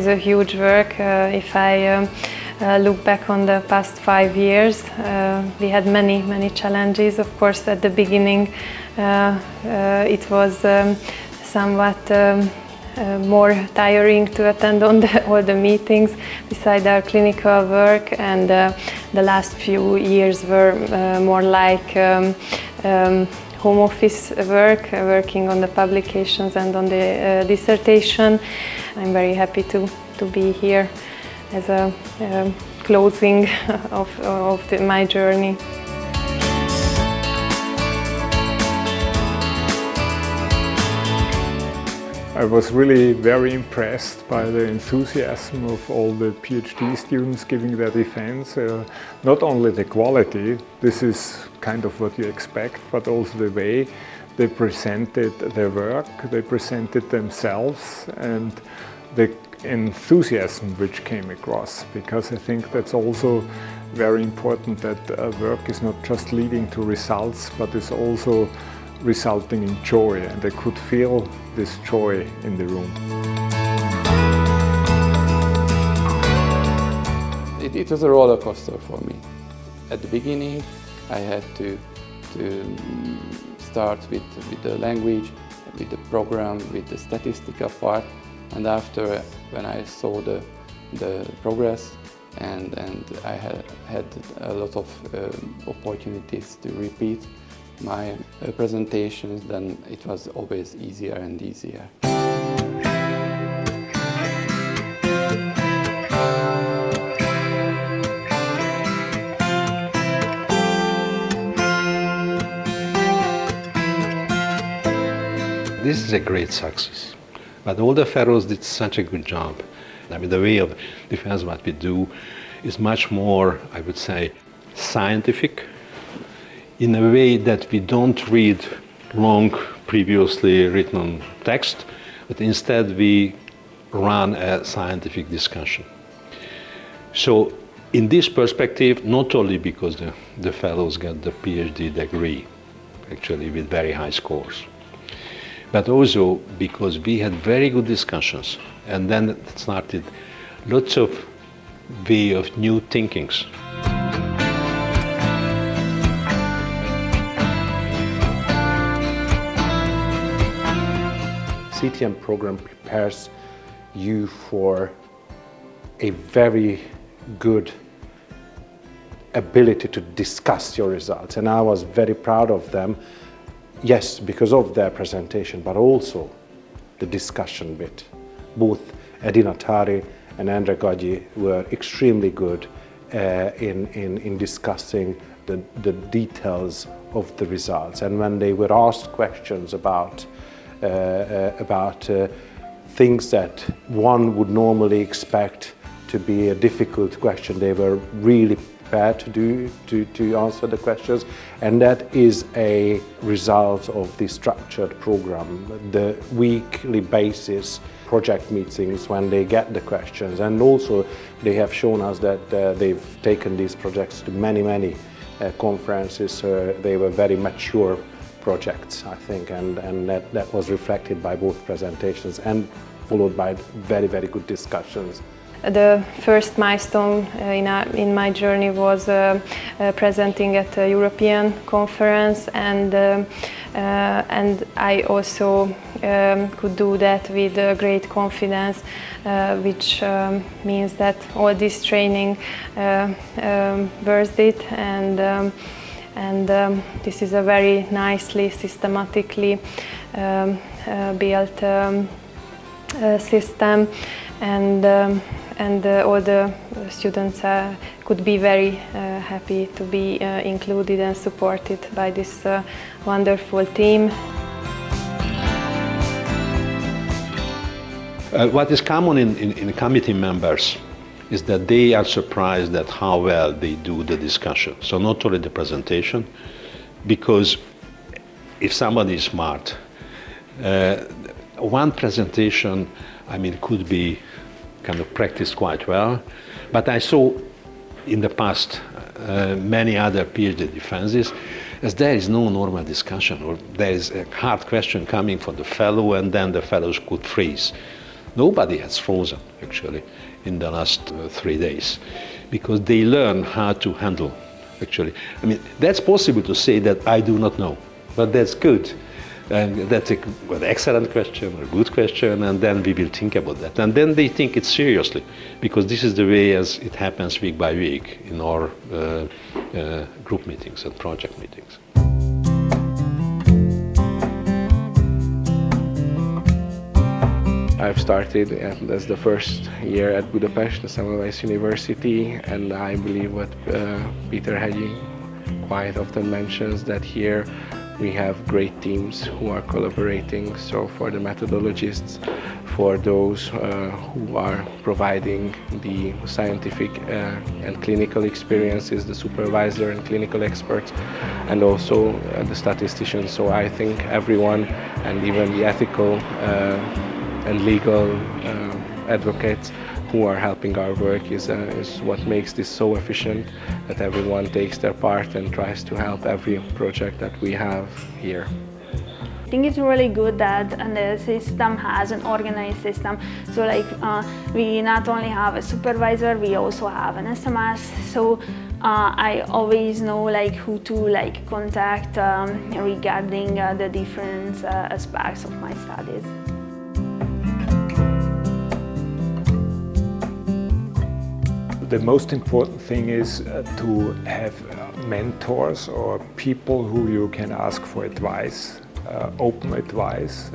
was a huge work. If I look back on the past 5 years, we had many challenges. Of course, at the beginning, it was somewhat more tiring to attend on all the meetings beside our clinical work, and the last few years were more like home office work, working on the publications and on the dissertation. I'm very happy to be here as a closing of my journey. I was really very impressed by the enthusiasm of all the PhD students giving their defense. Not only the quality, this is kind of what you expect, but also the way they presented their work, they presented themselves, and the enthusiasm which came across, because I think that's also very important, that work is not just leading to results, but is also resulting in joy, and I could feel this joy in the room. It was a roller coaster for me. At the beginning, I had to start with the language, with the program, with the statistical part, and after, when I saw the progress and I had a lot of opportunities to repeat my presentations, then it was always easier and easier. This is a great success, but all the fellows did such a good job. I mean, the way of defense what we do is much more, I would say, scientific, in a way that we don't read long previously written text, but instead we run a scientific discussion. So in this perspective, not only because the fellows get the PhD degree, actually with very high scores, but also because we had very good discussions, and then it started lots of way of new thinkings. CTM program prepares you for a very good ability to discuss your results, and I was very proud of them. Yes, because of their presentation, but also the discussion bit. Both Edina Tari and Andre Gaggi were extremely good in discussing the details of the results. And when they were asked questions about things that one would normally expect to be a difficult question, they were really prepared to answer the questions, and that is a result of the structured program, the weekly basis project meetings when they get the questions, and also they have shown us that they've taken these projects to many conferences. So they were very mature projects, I think, and that was reflected by both presentations and followed by very good discussions. The first milestone in my journey was presenting at a European conference, and I also could do that with great confidence, which means that all this training worth it, and this is a very nicely, systematically built system, and all the students could be very happy to be included and supported by this wonderful team. What is common in committee members is that they are surprised at how well they do the discussion. So not only the presentation, because if somebody is smart, one presentation, I mean, could be kind of practiced quite well, but I saw in the past many other PhD defenses as there is no normal discussion, or there is a hard question coming from the fellow and then the fellows could freeze. Nobody has frozen, actually, in the last 3 days, because they learn how to handle, actually. I mean, that's possible to say that I do not know, but that's good. And that's an excellent question, a good question, and then we will think about that. And then they think it seriously, because this is the way as it happens week by week in our group meetings and project meetings. I've started, and that's the first year at Budapest, the Semmelweis University, and I believe what Peter Hegyi quite often mentions, that here we have great teams who are collaborating. So for the methodologists, for those who are providing the scientific and clinical experiences, the supervisor and clinical experts, and also the statisticians. So I think everyone, and even the ethical and legal advocates who are helping our work is what makes this so efficient, that everyone takes their part and tries to help every project that we have here. I think it's really good that the system has an organized system. So like we not only have a supervisor, we also have an SMS. So I always know like who to like contact regarding the different aspects of my studies. The most important thing is to have mentors or people who you can ask for advice, open advice.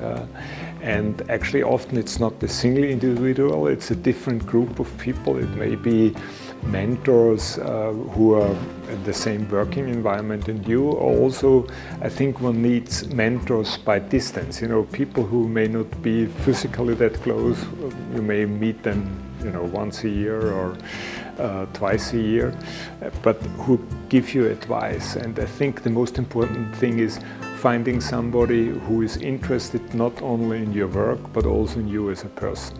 And actually often it's not a single individual, it's a different group of people. It may be mentors who are in the same working environment in you. Also, I think one needs mentors by distance, you know, people who may not be physically that close. You may meet them, you know, once a year or twice a year, but who give you advice. And I think the most important thing is finding somebody who is interested not only in your work, but also in you as a person.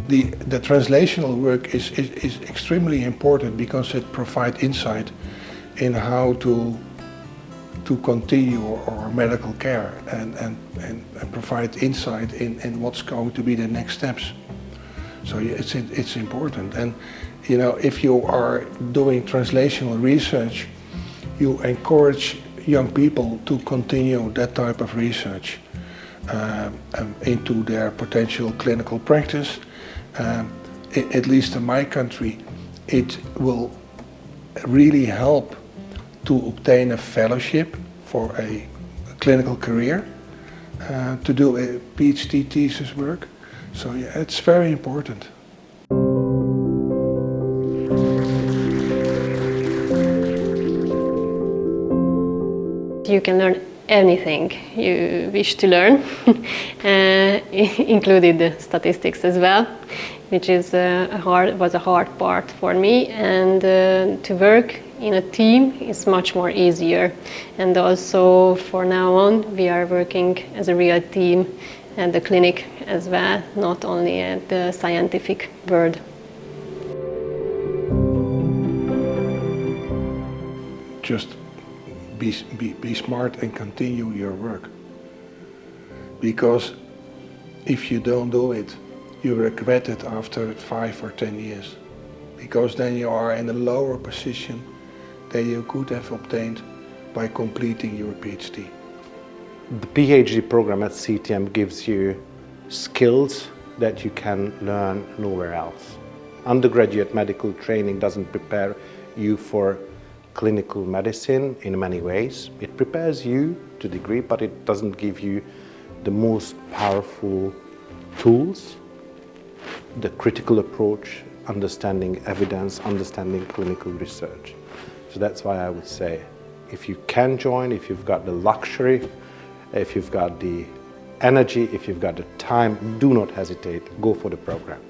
The translational work is extremely important because it provides insight in how to continue our medical care and provide insight in what's going to be the next steps. So it's important. And you know, if you are doing translational research, you encourage young people to continue that type of research into their potential clinical practice. At least in my country, it will really help to obtain a fellowship for a clinical career, to do a PhD thesis work. So yeah, it's very important. You can learn anything you wish to learn, included statistics as well, which is was a hard part for me, and to work in a team is much more easier. And also for now on we are working as a real team at the clinic as well, not only at the scientific world. Just be smart and continue your work. Because if you don't do it, you regret it after 5 or 10 years. Because then you are in a lower position than you could have obtained by completing your PhD. The PhD program at CTM gives you skills that you can learn nowhere else. Undergraduate medical training doesn't prepare you for clinical medicine in many ways. It prepares you to a degree, but it doesn't give you the most powerful tools, the critical approach, understanding evidence, understanding clinical research. So that's why I would say, if you can join, if you've got the luxury, if you've got the energy, if you've got the time, do not hesitate, go for the program.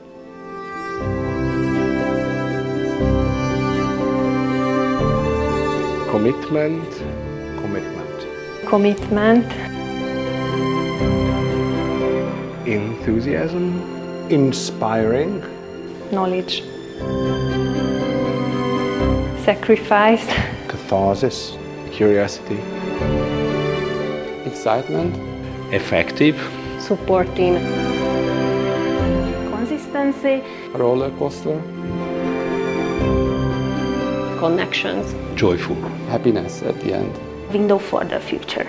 Commitment. Commitment. Commitment. Enthusiasm. Inspiring. Knowledge. Sacrifice. Catharsis. curiosity. Excitement, Effective, Supporting. Consistency, roller coaster, Connections. joyful. happiness at the end. window for the future.